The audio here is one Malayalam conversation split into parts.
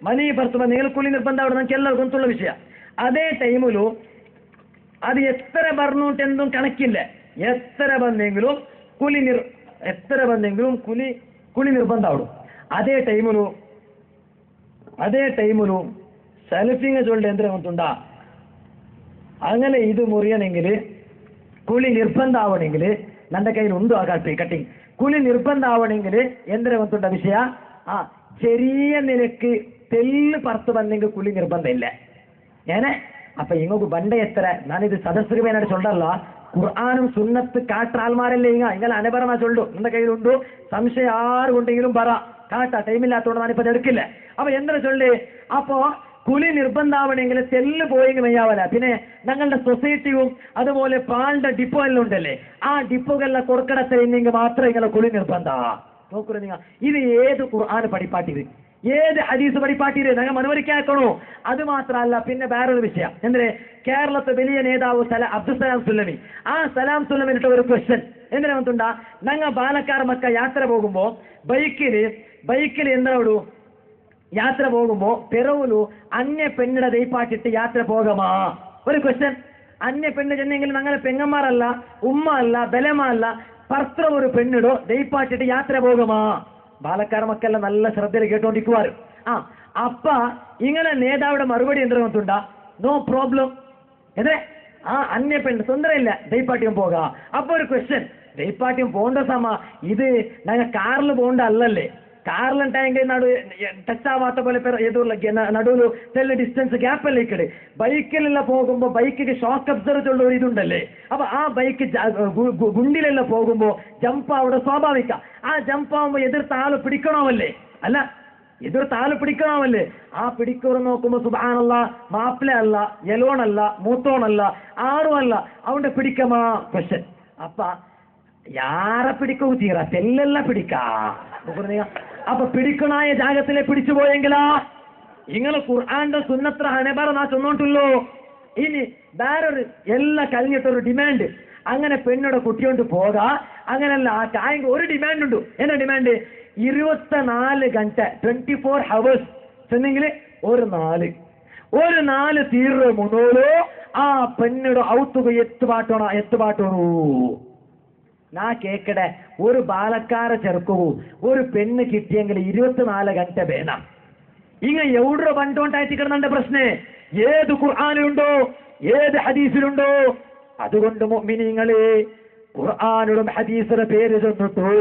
ಮನಿ ಬರ್ತದೆ ನೀವು ಕುಲಿ ನಿರ್ಬಂಧ ಅವಡು ನಂಗೆ ಎಲ್ಲರೂ ಗೊಂತುಳ್ಳ ವಿಷಯ. ಅದೇ ಟೈಮುಲು ಅದು ಎತ್ತರ ಬರ್ನುಂಟೆಂದು ಕಣಕ್ಕಿಲ್ಲ. ಎತ್ತರ ಬಂದೆಂಗಿലും ಕುಲಿ ನಿರ್ಬಂಧ ಅವಡು. ಅದೇ ടൈമുലു സെൽഫിങ് ചൊല്ലി എന്തിനാ കൊണ്ടുണ്ടാ അങ്ങനെ ഇത് മുറിയണമെങ്കിൽ കുളി നിർബന്ധ ആവണമെങ്കിൽ ನನ್ನ കയ്യിൽ ഉണ്ട് ആ കട്ടിങ്. കുളി നിർബന്ധ ആവണമെങ്കിൽ എന്തിനാ കൊണ്ടുണ്ട വിഷയ ചെറിയ നിലക്ക് തെല്ല് പറത്ത് വന്നെങ്കിൽ കുളി നിർബന്ധം ഇല്ല. ഏനെ അപ്പൊ ഇങ്ങോട്ട് ബണ്ട എത്ര ഞാനിത് സദസ്സുക്ക് വേനായിട്ട് ചൊല്ലല്ല. ഖുർആാനും സുന്നത്ത് കാട്ട ആൾമാരല്ലേ ഇങ്ങനെ അനപറ ചൊല്ലു. നിന്റെ കയ്യിലുണ്ടോ സംശയം ആരുണ്ടെങ്കിലും പറ കാട്ട ടൈമില്ലാത്തോണ്ട് ഞാനിപ്പോ എടുക്കില്ല. അപ്പൊ എന്താ ചൊല്ലി അപ്പോ കുളി നിർബന്ധ ആവണമെങ്കിൽ തെല്ല് പോയെങ്കിൽ മെയ്യാവല. പിന്നെ ഞങ്ങളുടെ സൊസൈറ്റിയും അതുപോലെ പാലിന്റെ ഡിപ്പോ എല്ലാം ഉണ്ടല്ലേ, ആ ഡിപ്പോകളെല്ലാം കൊടുക്കടത്തില്ലെങ്കിൽ മാത്രമേ ഇങ്ങനെ കുളി നിർബന്ധ നോക്കൂ. നിങ്ങൾ ഇത് ഏത് ഖുർആൻ പഠിപ്പാട്ടിത്, ഏത് ഹദീസ് പഠിപ്പാട്ടിത് ഞങ്ങൾ മനോരിക്കാക്കണോ? അത് മാത്രമല്ല, പിന്നെ വേറൊരു വിഷയം എന്തിനെ, കേരളത്തെ വലിയ നേതാവ് അബ്ദുസലാം സുല്ലമി, ആ സലാം സുല്ലമിനിട്ട് ഒരു ക്വസ്റ്റ്യൻ എന്തിനാ വന്നിട്ടുണ്ടാ, ഞങ്ങൾ പാലക്കാർ മക്ക യാത്ര പോകുമ്പോ ബൈക്കിൽ എന്താടൂ യാത്ര പോകുമ്പോ പെറവുലു അന്യ പെണ്ണിടെ ദൈപ്പാട്ടിട്ട് യാത്ര പോകമാ? ഒരു ക്വസ്റ്റ്യൻ. അന്യ പെണ്ണ് ചെന്നെങ്കിൽ ഞങ്ങളെ പെങ്ങന്മാരല്ല, ഉമ്മ അല്ല, ബലമ അല്ല, പർത്ര ഒരു പെണ്ണിടോ ദൈപ്പാട്ടിട്ട് യാത്ര പോകുമാ? പാലക്കാർ മക്കെല്ലാം നല്ല ശ്രദ്ധയിൽ കേട്ടോണ്ടിരിക്കുവാറ്. അപ്പ ഇങ്ങനെ നേതാവിടെ മറുപടി എന്തിനാ, നോ പ്രോബ്ലം എന്തേ അന്യ പെണ്ണ് തൊന്തരയില്ല ദൈപ്പാട്ടിയും പോകാം. അപ്പൊ ഒരു ക്വസ്റ്റ്യൻ, ദൈപ്പാട്ടിയും പോണ്ട സമ ഇത് ഞങ്ങൾ കാറിൽ പോകണ്ട അല്ലല്ലേ? കാറിലുണ്ടായെങ്കിൽ ടച്ച് ആവാത്ത പോലെ നടുവിൽ ചെറിയ ഡിസ്റ്റൻസ് ഗ്യാപ്പല്ലേ ഇക്കട്. ബൈക്കിലെല്ലാം പോകുമ്പോ ബൈക്കിന് ഷോക്ക് അബ്സർവ് ഉള്ള ഒരു ഇതുണ്ടല്ലേ, അപ്പൊ ആ ബൈക്ക് ഗുണ്ടിലെല്ലാം പോകുമ്പോ ജമ്പ് അവിടെ സ്വാഭാവിക. ആ ജമ്പ് ആവുമ്പോ എതിർത്ത ആള് പിടിക്കണമല്ലേ? അല്ല, എതിർത്ത ആള് പിടിക്കണമല്ലേ? ആ പിടിക്കൂറ് നോക്കുമ്പോ സുബ്ഹാനല്ലാ മാപ്പിള അല്ല, യെലോണല്ല, മൂത്തോണല്ല, ആറും അല്ല, അവിടെ പിടിക്കമാ ക്വസ്റ്റ്യൻ. അപ്പ യാറെ പിടിക്കൂ തീറ തെല്ലെല്ലാം പിടിക്കാ. അപ്പൊ പിടിക്കണായ ജാഗത്തിലെ പിടിച്ചു പോയെങ്കിലാ ഇങ്ങള് ഖുർആന്റെ സുന്നത്ര ഹനബറ നാ ചൊന്നോട്ടുള്ളൂ. ഇനി വേറൊരു എല്ലാം കഴിഞ്ഞിട്ടൊരു ഡിമാൻഡ്, അങ്ങനെ പെണ്ണുടെ കുട്ടിയോണ്ട് പോകാ. അങ്ങനല്ല, ആ ചായക്ക് ഒരു ഡിമാൻഡ് ഉണ്ട്. എന്നാ ഡിമാൻഡ്? 24 ಗಂಟೆ 24 hours ചെന്നെങ്കിൽ ഒരു നാല് തീർന്നു മുന്നോളൂ ആ പെണ്ണുടെ ഔത്തുക എത്തുപാട്ടോണു. നാ കേക്കടെ, ഒരു ബാലക്കാര ചെറുക്കൂ ഒരു പെണ്ണ് കിട്ടിയെങ്കിൽ 24 ಗಂಟೆ വേണം. ഇങ്ങ എവിടെ പണ്ടോണ്ടായിട്ട് കിടന്ന പ്രശ്നേ ഏത് ഖുർആാനിലുണ്ടോ, ഏത് ഹദീസിലുണ്ടോ? അതുകൊണ്ട് മുഅ്മിനീങ്ങളെ ഖുർആാനിലും ഹദീസിന്റെ പേര് ചെന്നിട്ടു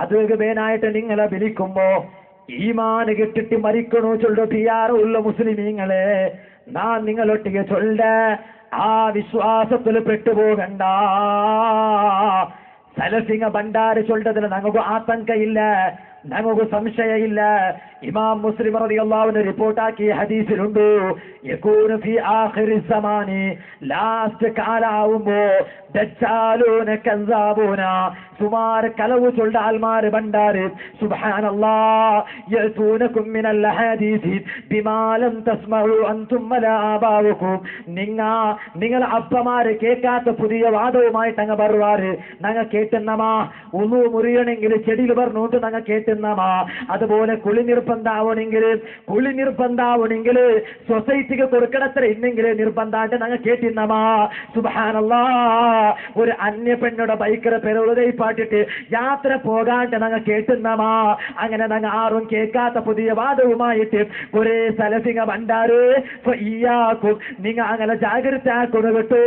അത് വേനായിട്ട് നിങ്ങളെ വിളിക്കുമ്പോ ഈമാന് കെട്ടിട്ട് മരിക്കണോ ചൊല്ലു തിയാറുള്ള മുസ്ലിമീങ്ങളെ, നാ നിങ്ങളൊട്ടിಗೆ ചൊല്ല ആ വിശ്വാസത്തിൽ പെട്ടുപോകണ്ട. സലഫിങ്ങ ഭണ്ഡാരി ചൊല്ലതിൽ ഞങ്ങൾക്ക് ആതങ്ക ഇല്ല, ഞങ്ങൾക്ക് സംശയ ഇല്ല. ഇമാം മുസ്ലിം റളിയല്ലാഹു അൻഹു റിപ്പോർട്ടാക്കി ഹദീസിലുണ്ട്, യകൂനു ഫി ആഖിരി സമാനി, ലാസ്റ്റ് കാലാവുമ്പോ ദജ്ജാലൂന കസാബൂന, സുമാർ കളവ് ചൊല്ല ആൽമാര് ഭണ്ഡാര് സുബ്ഹാനല്ലാഹ് യതൂനകും മിനൽ ഹദീസി ബിമാ ലം തസ്മഉ അൻതും വലാ ആബാവുകും. നിങ്ങൾ അപ്പമാര് കേൾക്കാത്ത പുതിയ വാദവുമായിട്ട് അങ്ങ് ബറുവാറ്. ഞങ്ങൾ കേട്ടുന്നമാ ഉളു മുറിയണമെങ്കിൽ ചെടിയിൽ പറഞ്ഞുകൊണ്ട് ഞങ്ങൾ കേട്ടുന്നമാ. അതുപോലെ കുളി നിർബന്ധാവണെങ്കിൽ സൊസൈറ്റിക്ക് കൊടുക്കണത്ര ഇന്നെങ്കിൽ നിർബന്ധാണ്ട് ഞങ്ങൾ കേട്ടിന്നമാ. സുബ്ഹാനല്ലാഹ് ഒരു അന്യ പെണ്ണുടെ ബൈക്കറെ പെരുതൈ പാട്ടിട്ട് യാത്ര പോകാണ്ട് ഞങ്ങൾ കേട്ടുന്നമാ. അങ്ങനെ ഞങ്ങൾ ആരും കേൾക്കാത്ത പുതിയ വാദവുമായിട്ട് ഒരേ സലഫിങ്ങ ഭണ്ഡാര് ഇയ്യാക്കും നിങ്ങൾ അങ്ങനെ ജാഗ്രത ആക്കുന്നു കേട്ടോ.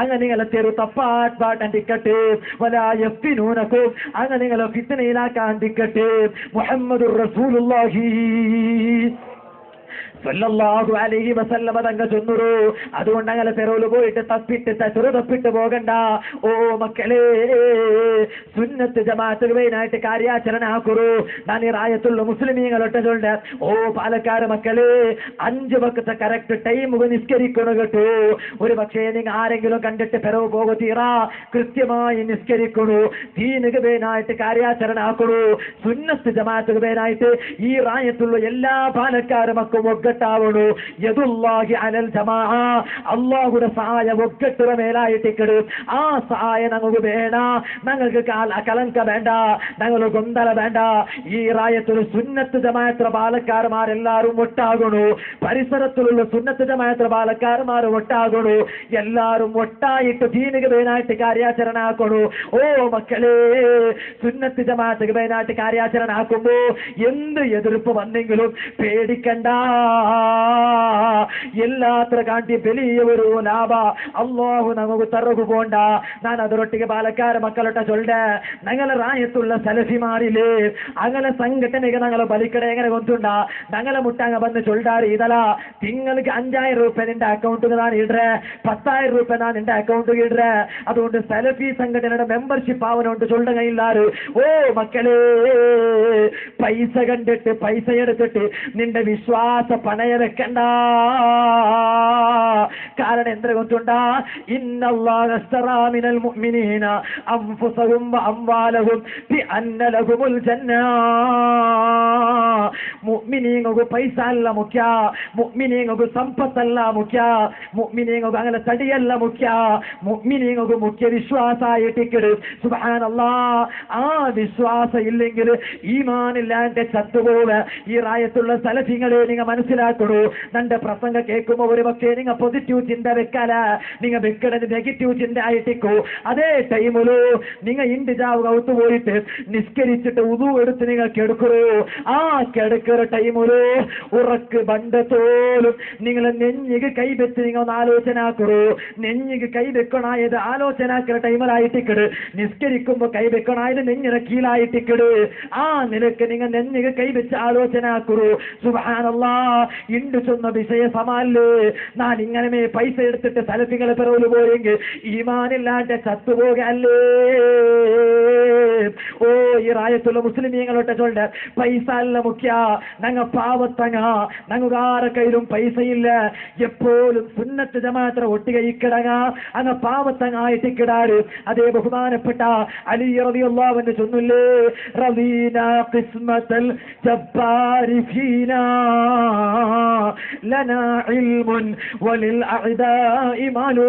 അങ്ങനെ നിങ്ങളെ തെരു തപ്പാട്ടാണ്ടിക്കട്ടെ, വലായഫ്തിനൂനകും അങ്ങനെ നിങ്ങളെ ഫിത്നയിലാക്കാണ്ടിക്കട്ടെ. മുഹമ്മദുർ റസൂലുള്ളാഹി സല്ലല്ലാഹു അലൈഹി വസല്ലമ തങ്ക ചൊന്നുറു. അതുകൊണ്ട് അങ്ങനെ തെരുവിൽ പോയിട്ട് തപ്പിട്ട് പോകണ്ട. ഓ മക്കളെ, സുന്നത്ത് ജമാഅത്ത് വേനായിട്ട് കാര്യാചരണ ആക്കുറു. ഞാൻ ഈ റായത്തുള്ള മുസ്ലിമീങ്ങളൊട്ടെ ചൊല്ല, ഓ പാലക്കാട് മക്കളെ, 5 വക്ത കറക്റ്റ് ടൈം നിസ്കരിക്കണം കേട്ടോ. ഒരു പക്ഷേ നിങ്ങൾ ആരെങ്കിലും കണ്ടിട്ട് പെരവ് പോകത്തീറാ, കൃത്യമായി നിസ്കരിക്കണു. ദീനുക വേനായിട്ട് കാര്യാചരണ ആക്കണു. സുന്നത്ത് ജമാഅത്ത് വേനായിട്ട് ഈ റായത്തുള്ള എല്ലാ പാലക്കാട് മക്കും ഒക്കെ ഒക്കെട്ടാവണു യദുല്ലാഹി അലൽ ജമാഅ അല്ലാഹുടെ സഹായം ഒക്കെട്ടുറ മേലായിട്ടിക്കട് ആ സഹായം നമുക്ക് വേണ്ട ഞങ്ങൾക്ക് കലങ്ക വേണ്ട ഞങ്ങൾ ഗൊന്തല വേണ്ട ഈ റായത്തിൽ സുന്നത്ത് ജമാഅത്ത് പാലക്കാരന്മാരെല്ലാരും ഒട്ടാകണു പരിസരത്തിലുള്ള സുന്നത്ത് ജമാഅത്ത് പാലക്കാരന്മാർ ഒട്ടാകണു എല്ലാരും ഒട്ടായിട്ട് ദീനിക വേനായിട്ട് കാര്യാചരണ ആക്കണു ഓ മക്കളെ സുന്നത്ത് ജമാഅത്ത് വേനായിട്ട് കാര്യാചരണ ആക്കുമ്പോ എന്ത് എതിർപ്പ് വന്നെങ്കിലും പേടിക്കണ്ട എല്ലാത്ര കാട്ടി വലിയ ഒരു ലാഭ അല്ലാഹു നമുക്ക് തറകു പോണ്ട ഞാൻ ಅದರೊಟ್ಟಿಗೆ ಬಾಲಕಾರ ಮಕ್ಕಳೊಟ್ಟ ಚೊಲ್ಡೆ ഞങ്ങളെ റായത്തുള്ള സലഫിമാരില്ലേ അങ്ങനെ സംഘടനಗೆ ഞങ്ങളെ ബലിക്കಡೆ എങ്ങനെ കൊണ്ടുണ്ട ഞങ്ങളെ മുട്ടാങ്ങ ಬಂದು ചൊല്ലാറ് ഇതല തിങ്ങൾക്ക് 5000 രൂപ നിന്റെ അക്കൗണ്ടിൽ ഞാൻ ഇടേ 10000 രൂപ ഞാൻ നിന്റെ അക്കൗണ്ടിൽ ഇടേ അതുകൊണ്ട് സലഫി സംഘടനയുടെ മെമ്പർഷിപ്പ് ആവനുണ്ട് ചൊല്ലുക ഇല്ലാറ് ഓ മക്കളെ പൈസ കണ്ടിട്ട് പൈസ എടുത്തിട്ട് നിന്റെ വിശ്വാസ പണയ വെക്കണ്ട കാരണം എന്ത് കൊണ്ടുണ്ടാ ഇന്നല്ലാഹു അസ്തറാ മിനൽ മുഅ്മിനീന അൻഫുസഹും വഅംവാലഹും ബിഅന്ന ലഹുമുൽ ജന്ന മുഅ്മിനീങ്ങൾക്ക് പൈസ അല്ല മുഖ്യ മുഅ്മിനീങ്ങൾക്ക് സമ്പത്തല്ല മുഖ്യ മുഅ്മിനീങ്ങൾക്ക് അങ്ങനെ തടിയല്ല മുഖ്യ മുഅ്മിനീങ്ങൾക്ക് മുഖ്യ വിശ്വാസമായിട്ടിക്കട് സുബ്ഹാനല്ലാഹ് ആ വിശ്വാസം ഇല്ലെങ്കിൽ ഈമാനില്ലാണ്ട് ചത്തുപോവ് ഈ റായത്തുള്ള സലഫിങ്ങളെ നിങ്ങൾ മനസ്സിലാക്കണു നിന്റെ പ്രസംഗം കേൾക്കുമ്പോൾ ഒരു പക്ഷേ നിങ്ങൾ പോസിറ്റീവ് ചിന്ത വെക്കല നിങ്ങൾ വെക്കണത് നെഗറ്റീവ് ചിന്ത ആയിട്ടിക്കോ അതേ ടൈമിലോ നിങ്ങൾ ഇന്ത്യജാവ് കൗത്തു പോയിട്ട് നിസ്കരിച്ചിട്ട് ഉദു എടുത്ത് നിങ്ങൾ കെടുക്കറോ ആ കെടുക്കറ ടൈമിലോ ഉറക്ക് ബണ്ടത്തോലും നിങ്ങൾ നെഞ്ഞിക്ക് കൈവെച്ച് നിങ്ങൾ ഒന്ന് ആലോചന ആക്കറോ നെഞ്ഞിക്ക് കൈവെക്കണായത് ആലോചന ആക്കുന്ന ടൈമിലായിട്ടിക്കട് നിസ്കരിക്കുമ്പോ കൈവെക്കണായത് നെഞ്ഞിനെ കീഴായിട്ടിക്കട് ആ നിനക്ക് നിങ്ങൾ നെഞ്ഞിക്ക് കൈവെച്ച് ആലോചന ആക്കറോ സുബ്ഹാനല്ലാഹ് ഇണ്ട് ചൊന്ന വിഷയ സമാല്ലേ ഞാൻ ഇങ്ങനെ പൈസ എടുത്തിട്ട് സലഫികളെ പിറവില് പോയെങ്കിൽ ഈമാനില്ലാണ്ട് ചത്തുപോകല്ലേ ഓ ഈ റായത്തുള്ള മുസ്ലിമീങ്ങളൊട്ടെ ചൊല്ല പൈസ അല്ല മുഖ്യ ഞങ്ങ പാവത്തങ്ങ ഞങ്ങാര കയ്യിലും പൈസയില്ല എപ്പോഴും സുന്നത്ത് ജമാഅത്ത് ഒട്ടിക ഇക്കിടങ്ങ അങ്ങ് പാവത്തങ്ങ ആയിട്ടിക്കിടാറ് അതേ ബഹുമാനപ്പെട്ട അലി റളിയല്ലാഹു അൻഹു ചൊല്ലില്ലേ റദീന ഖിസ്മത്തൽ ജബ്ബാരി ഫീനാ ലനാ ഇൽമുൻ വലിൽ അഅദാഇ മാലൂ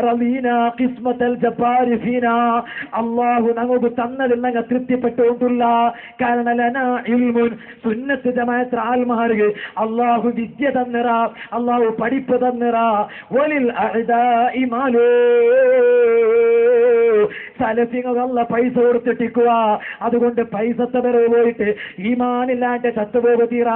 റദീന ഖിസ്മത്തൽ ജബ്ബാരി ഫീനാ അല്ലാഹു നമുക്ക് തന്നതിൽ ഞങ്ങൾ തൃപ്തിപ്പെട്ടുകൊണ്ടുള്ള കാരണം ലനാ ഇൽമുൻ സുന്നത്ത് ജമാഅത്ത് ആൽമാർക്ക് അല്ലാഹു വിദ്യ തന്നിറ അല്ലാഹു പഠിപ്പ് തന്നിറ വലിൽ അഅദാഇ മാലൂ സലഫിങ്ങല്ല പൈസ കൊടുത്തിട്ടിക്കുക അതുകൊണ്ട് പൈസത്തെ വരെ പോയിട്ട് ഈമാനില്ലാണ്ട് ചത്തുപോക തീറ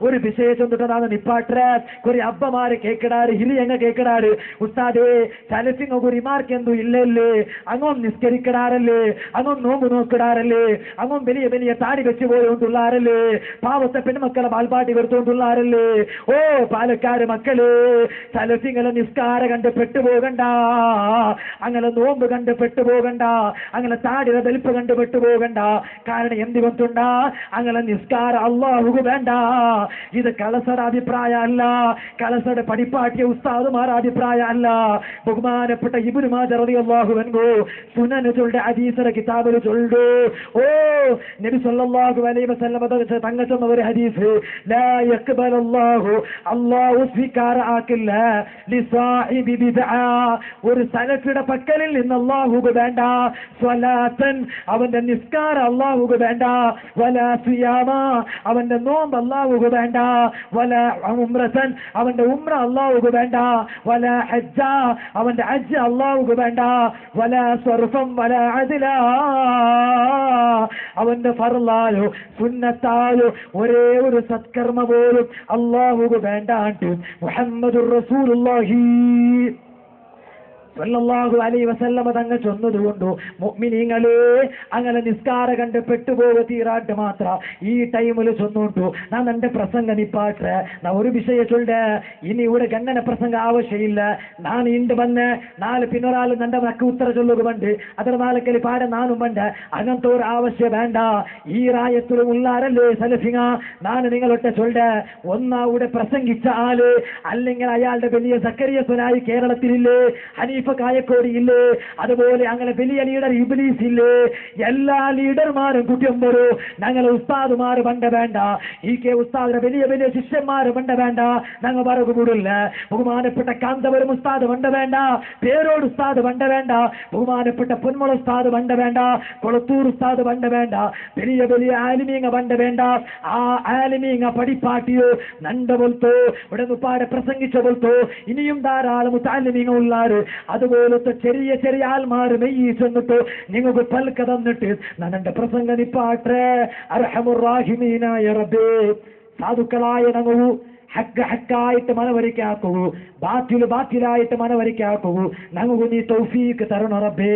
ഒരു വിശേഷം തൊട്ടാണ് നിപ്പാട്ടെ കുറെ അബ്ബമാര് കേക്കിടാറ് ഹിലിയങ്ങ കേക്കിടാറ് ഉസ്താദേ സലഫിങ്ങ ഒരു മാർക്ക് എന്തു ഇല്ലല്ലേ അങ്ങോ നിസ്കരിക്കിടാറല്ലേ അങ്ങോ നോമ്പ് നോക്കിടാറല്ലേ അങ്ങോ വലിയ വലിയ താടി വെച്ച് പോയോണ്ടുള്ളാറല്ലേ പാവത്തെ പെൺമക്കളെ പാൽപാട്ടി വരുത്തോണ്ടുള്ളാറല്ലേ ഓ പാലക്കാര് മക്കള് സലഫിങ്ങളെ നിസ്കാര കണ്ട് പെട്ടുപോകണ്ട അങ്ങനെ നോമ്പ് കണ്ട് പെട്ടുപോകണ്ട അങ്ങനെ താടിയുടെ വലിപ്പ് കണ്ട് പെട്ടുപോകണ്ട കാരണം എന്ത് കൊണ്ടുണ്ടാ അങ്ങനെ നിസ്കാരം അല്ലാഹുക്ക് വേണ്ട ഇത് കളസയുടെ അഭിപ്രായം അല്ല കളസയുടെ പഠിപ്പാട്ടിയ ഉസ്താദുമാർ അഭിപ്രായം അല്ല ബഹുമാനപ്പെട്ട ഇബ്നു മാജ റളിയല്ലാഹു അൻഹു സുനൻ ചൊല്ലുടെ ഹദീസിലെ കിതാബിൽ ചൊല്ലു ഓ നബി സല്ലല്ലാഹു അലൈഹി വസല്ലം തങ്ങൾ ചൊന്ന ഒരു ഹദീസ് ലാ യഖ്ബലല്ലാഹു അല്ലാഹു സ്വീകാര ആക്കില്ല ലിസാഹിബി ബിദ്അ ഒരു സലഫിയുടെ പക്കലിൽ നിന്ന് അല്ലാഹുക്ക് വേണ്ട സ്വലാത്തൻ അവന്റെ നിസ്കാരം അല്ലാഹുക്ക് വേണ്ട വലാ സിയാമ അവന്റെ നോമ്പ് അല്ലാഹുക്ക് വേണ്ട വലാ ഉംറതൻ അവന്റെ ഉംറ അല്ലാഹുക്ക് വേണ്ട വലാ ഹജ്ജ അവന്റെ ഹജ്ജ് അല്ലാഹുക്ക് വേണ്ട വലാ സർഫം വലാ അദ്ല അവന്റെ ഫർളായോ സുന്നത്തായോ ഒരേ ഒരു സത്കർമ്മ പോലും അല്ലാഹുക്ക് വേണ്ടാണ്ട് മുഹമ്മദുർ റസൂലുള്ളാഹി സല്ലല്ലാഹു അലൈഹി വസല്ലമ തങ്ങൾ ചൊന്നതുകൊണ്ടു മുഅ്മിനീങ്ങളെ അങ്ങനെ നിസ്കാര കണ്ട് പെട്ടുപോക തീരാട്ട് മാത്ര ഈ ടൈമിൽ ചൊന്നുണ്ടു ഞാൻ എന്റെ പ്രസംഗ നിപ്പാട്ടെ ഞാൻ ഒരു വിഷയ ചൊല്ലെ ഇനി ഇവിടെ ഗണ്ണന പ്രസംഗ ആവശ്യമില്ല ഞാൻ ഇണ്ട് വന്ന് നാല് പിന്നൊരാൾ നന്റെ മക്ക ഉത്തര ചൊല്ലുക പണ്ട് ಅದರ നാലക്കല് പാട നാനും പണ്ട് അങ്ങനത്തെ ഒരു ആവശ്യം വേണ്ട ഈ റായത്തിലും ഉള്ളാരല്ലേ സലഫിങ്ങ ഞാൻ നിങ്ങളൊട്ടെ ചൊല്ലെ ഒന്നാ ഇവിടെ പ്രസംഗിച്ച ആള് അല്ലെങ്കിൽ അയാളുടെ വലിയ സക്കരിയ സുനായി കേരളത്തിലില്ലേ ഹനീഫ ഖലീഫ കായക്കോടി ഇല്ലേ, അതുപോലെ അങ്ങനെ വലിയ ലീഡർ ഇബ്ലീസ് ഇല്ലേ, എല്ലാ ലീഡർമാരും കുറ്റം വരൂ. ഞങ്ങളെ ഉസ്താദുമാർ പണ്ട വേണ്ട, ഈ കെ ഉസ്താദിന്റെ വലിയ വലിയ ശിഷ്യന്മാർ പണ്ട വേണ്ട, ഞങ്ങൾ പറകു കൂടില്ല. ബഹുമാനപ്പെട്ട കാന്തപുരം ഉസ്താദ് പണ്ട വേണ്ട, പേരോട് ഉസ്താദ് പണ്ട വേണ്ട, ബഹുമാനപ്പെട്ട പൊന്മുള ഉസ്താദ് പണ്ട വേണ്ട, കൊളത്തൂർ ഉസ്താദ് പണ്ട വേണ്ട, വലിയ വലിയ ആലിമീങ്ങ പണ്ട വേണ്ട. ആ ആലിമീങ്ങ പഠിപ്പാട്ടിയോ നണ്ട പോലത്തോ ഇവിടെ ഉപ്പാടെ പ്രസംഗിച്ച പോലത്തോ ഇനിയും ധാരാളം മുത്താലിമീങ്ങ ഉള്ളാറ്. അതുപോലത്തെ ചെറിയ ചെറിയ ആൽമാർ നെയ്യ് ചെന്നിട്ട് നിങ്ങൾക്ക് പൽക്ക തന്നിട്ട് നന്റെ പ്രസംഗ നിപ്പാട്ടെ. അർഹമുറാഹിമീനായ റബ്ബേ, സാധുക്കളായ ഞങ്ങളു ഹക്ക് ഹക്കായിട്ട് മനവരിക്കാക്കൂ, ബാത്തില് ബാത്തിലായിട്ട് മനവരിക്കാക്കൂ. ഞങ്ങൾക്ക് നീ തൗഫീക്ക് തരണം റബ്ബേ.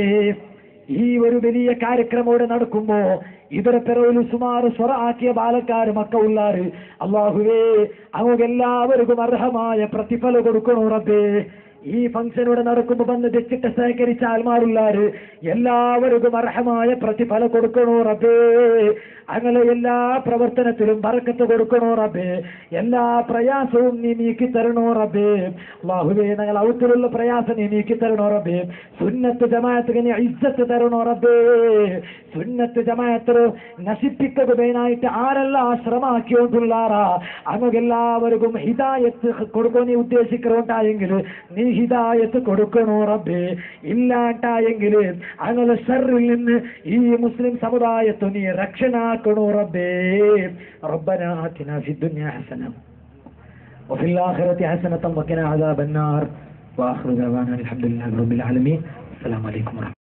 ഈ ഒരു വലിയ കാര്യക്രമോടെ നടക്കുമ്പോ ഇവരെ പിറവിൽ സുമാറ് സ്വറ ആക്കിയ ബാലക്കാര് മക്ക ഉള്ളാറ്. അള്ളാഹുവേ, അങ്ങ് എല്ലാവർക്കും അർഹമായ പ്രതിഫലം കൊടുക്കണോ റബ്ബേ. ഈ ഫംഗ്ഷനോടെ നടക്കുമ്പോ വന്ന് വെച്ചിട്ട് സഹകരിച്ച ആൾമാരുള്ളാര് എല്ലാവർക്കും അർഹമായ പ്രതിഫലം കൊടുക്കണോ റബ്ബേ. അങ്ങനെ എല്ലാ പ്രവർത്തനത്തിലും ബർക്കത്ത് കൊടുക്കണോ റബ്ബേ. എല്ലാ പ്രയാസവും നീ നീക്കി തരണോ റബ്ബേ. അല്ലാഹുവേ, ഞങ്ങൾ ഔത്തിലുള്ള പ്രയാസം നീ നീക്കി തരണോ റബ്ബേ. സുന്നത്ത് ജമാഅത്തിന് നീ ഇസ്സത്ത് തരണോ റബ്ബേ. സുന്നത്ത് ജമാഅത്ത് നശിപ്പിക്കുന്നതിനായിട്ട് ആരെല്ലാം ശ്രമാക്കിയോണ്ടുള്ളാറാ അങ്ങെല്ലാവർക്കും ഹിദായത്ത് കൊടുക്കോ നീ ഉദ്ദേശിക്കുന്നുണ്ടായെങ്കിൽ നീ ഹിദായത്ത് കൊടുക്കണോ റബ്ബേ. ഇല്ലാണ്ടായെങ്കിൽ അങ്ങനെ ഷർറിൽ നിന്ന് ഈ മുസ്ലിം സമുദായത്തെ നീ രക്ഷനാക്കണോ റബ്ബേ. റബ്ബനാ ആതിനാ ഫിദ്ദുനിയ ഹസന വഫിൽ ആഖിറതി ഹസനത വഖിനാ അദാബന്നാർ. വആഖിറു ദഅവാനാ അൽഹംദുലില്ലാഹി റബ്ബിൽ ആലമീൻ. അസ്സലാമു അലൈക്കും.